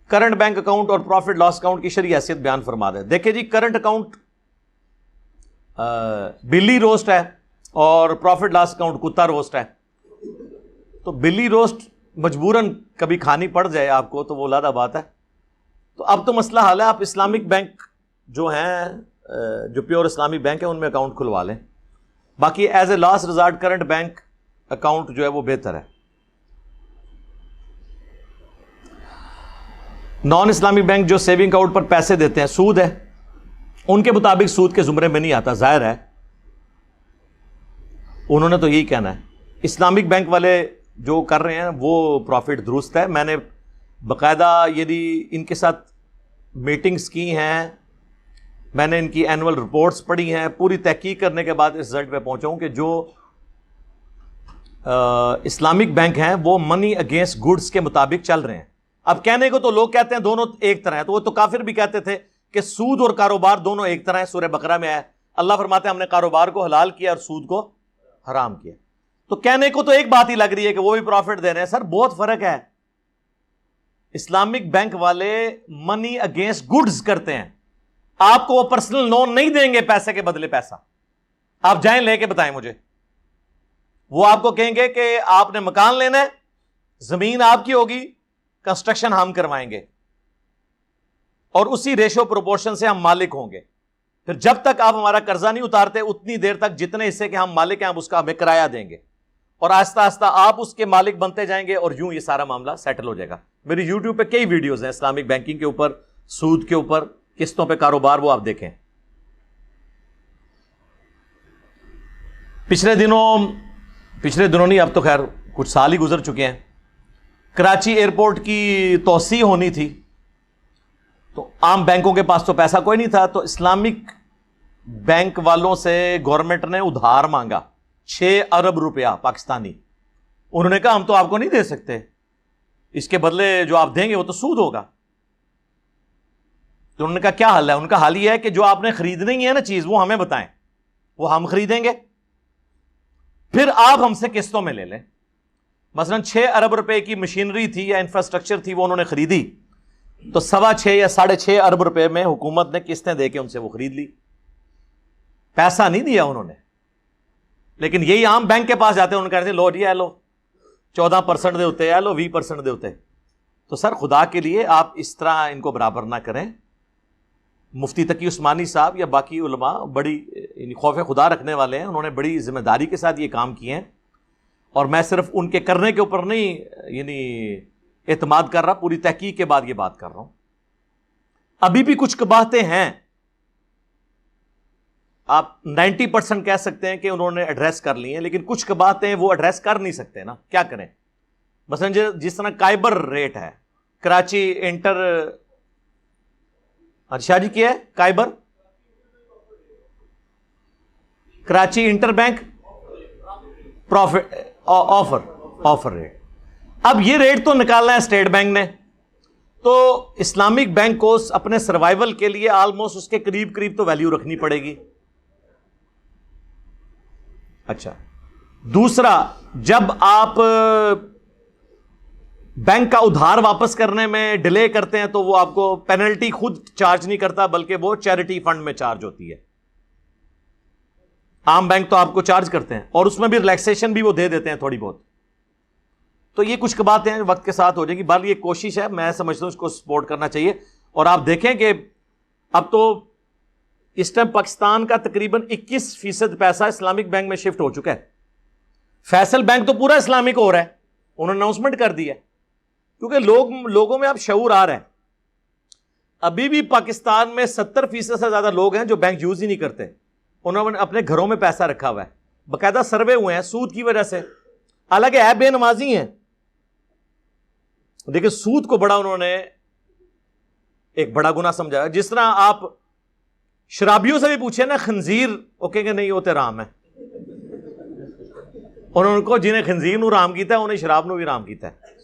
Current bank account اور profit loss account کی شرعی حیثیت بیان فرما دیں. دیکھیں جی, کرنٹ اکاؤنٹ بلی روسٹ ہے اور پروفٹ لاس اکاؤنٹ کتا روسٹ ہے. تو بلی روسٹ مجبوراً کبھی کھانی پڑ جائے آپ کو تو وہ علیحدہ بات ہے. تو اب تو مسئلہ حل ہے, آپ اسلامک بینک جو ہیں, جو پیور اسلامی بینک ہیں, ان میں اکاؤنٹ کھلوا لیں. باقی as a last resort current bank account جو ہے وہ بہتر ہے. نان اسلامی بینک جو سیونگ اکاؤنٹ پر پیسے دیتے ہیں, سود ہے, ان کے مطابق سود کے زمرے میں نہیں آتا, ظاہر ہے انہوں نے تو یہی کہنا ہے. اسلامک بینک والے جو کر رہے ہیں وہ پروفٹ درست ہے. میں نے باقاعدہ ان کے ساتھ میٹنگز کی ہیں, میں نے ان کی اینول رپورٹس پڑھی ہیں, پوری تحقیق کرنے کے بعد اس رزلٹ پہ پہنچا ہوں کہ جو اسلامک بینک ہیں وہ منی اگینسٹ گڈس کے مطابق چل رہے ہیں. اب کہنے کو تو لوگ کہتے ہیں دونوں ایک طرح ہیں, تو وہ تو کافر بھی کہتے تھے کہ سود اور کاروبار دونوں ایک طرح ہیں. سورہ بقرہ میں ہے, اللہ فرماتے ہیں ہم نے کاروبار کو حلال کیا اور سود کو حرام کیا. تو کہنے کو تو ایک بات ہی لگ رہی ہے کہ وہ بھی پروفٹ دے رہے ہیں. سر بہت فرق ہے. اسلامک بینک والے منی اگینسٹ گڈز کرتے ہیں, آپ کو وہ پرسنل لون نہیں دیں گے پیسے کے بدلے پیسہ. آپ جائیں لے کے بتائیں مجھے, وہ آپ کو کہیں گے کہ آپ نے مکان لینا ہے, زمین آپ کی ہوگی, کنسٹرکشن ہم کروائیں گے اور اسی ریشو پروپورشن سے ہم مالک ہوں گے. پھر جب تک آپ ہمارا قرضہ نہیں اتارتے اتنی دیر تک جتنے حصے کے ہم مالک ہیں ہم اس کا ہمیں کرایہ دیں گے, اور آہستہ آہستہ آپ اس کے مالک بنتے جائیں گے, اور یوں یہ سارا معاملہ سیٹل ہو جائے گا. میری یوٹیوب پہ کئی ویڈیوز ہیں اسلامک بینکنگ کے اوپر, سود کے اوپر, قسطوں پہ کاروبار, وہ آپ دیکھیں. پچھلے دنوں نہیں, اب تو خیر کچھ سال ہی گزر چکے ہیں, کراچی ایئرپورٹ کی توسیع ہونی تھی, تو عام بینکوں کے پاس تو پیسہ کوئی نہیں تھا, تو اسلامک بینک والوں سے گورنمنٹ نے ادھار مانگا 6 ارب روپیہ پاکستانی. انہوں نے کہا ہم تو آپ کو نہیں دے سکتے, اس کے بدلے جو آپ دیں گے وہ تو سود ہوگا. تو انہوں نے کہا کیا حل ہے؟ ان کا حل یہ ہے کہ جو آپ نے خریدنی ہے نا چیز وہ ہمیں بتائیں, وہ ہم خریدیں گے, پھر آپ ہم سے قسطوں میں لے لیں. مثلا 6 ارب روپے کی مشینری تھی یا انفراسٹرکچر تھی, وہ انہوں نے خریدی, تو 6.25 یا 6.5 ارب روپے میں حکومت نے قسطیں دے کے ان سے وہ خرید لی. پیسہ نہیں دیا انہوں نے. لیکن یہی عام بینک کے پاس جاتے ہیں, انہوں نے کہتے ہیں لو جی, لو 14% دے ہوتے ہیں, لو 20% دے ہوتے. تو سر خدا کے لیے آپ اس طرح ان کو برابر نہ کریں. مفتی تقی عثمانی صاحب یا باقی علماء بڑی خوف خدا رکھنے والے ہیں, انہوں نے بڑی ذمہ داری کے ساتھ یہ کام کیے ہیں, اور میں صرف ان کے کرنے کے اوپر نہیں اعتماد کر رہا, پوری تحقیق کے بعد یہ بات کر رہا ہوں. ابھی بھی کچھ قباحتیں ہیں, آپ 90% کہہ سکتے ہیں کہ انہوں نے ایڈریس کر لی ہیں, لیکن کچھ قباحتیں وہ ایڈریس کر نہیں سکتے نا, کیا کریں. مثلا جس طرح کائبر ریٹ ہے, کراچی انٹر, شاہ جی کیا ہے KIBOR, Karachi interbank profit offer rate. اب یہ ریٹ تو نکالنا ہے اسٹیٹ بینک نے, تو اسلامک بینک کو اپنے سروائیول کے لیے آلموسٹ اس کے قریب تو ویلیو رکھنی پڑے گی. اچھا, دوسرا, جب آپ بینک کا ادھار واپس کرنے میں ڈیلے کرتے ہیں تو وہ آپ کو پینلٹی خود چارج نہیں کرتا, بلکہ وہ چیریٹی فنڈ میں چارج ہوتی ہے. عام بینک تو آپ کو چارج کرتے ہیں, اور اس میں بھی ریلیکسیشن بھی وہ دے دیتے ہیں تھوڑی بہت. تو یہ کچھ باتیں ہیں وقت کے ساتھ ہو جائیں گی. بہرحال یہ کوشش ہے, میں سمجھتا ہوں اس کو سپورٹ کرنا چاہیے. اور آپ دیکھیں کہ اب تو اس ٹائم پاکستان کا تقریباً 21% پیسہ اسلامک بینک میں شفٹ ہو چکا ہے. فیصل بینک تو پورا اسلامک ہو رہا ہے, انہوں نے اناؤنسمنٹ کر دی ہے, کیونکہ لوگوں میں اب شعور آ رہا ہے. ابھی بھی پاکستان میں 70% سے زیادہ لوگ ہیں جو بینک یوز ہی نہیں کرتے, انہوں نے اپنے گھروں میں پیسہ رکھا ہوا ہے, باقاعدہ سروے ہوئے ہیں سود کی وجہ سے. حالانکہ ہے بے نمازی ہیں, دیکھیں سود کو بڑا انہوں نے ایک بڑا گناہ سمجھا. جس طرح آپ شرابیوں سے بھی پوچھیں نا, خنزیر وہ کہیں گے نہیں وہ تے رام ہے, انہوں کو جنہیں خنزیر نو رام کیتا ہے انہیں شراب نو بھی رام کیتا ہے.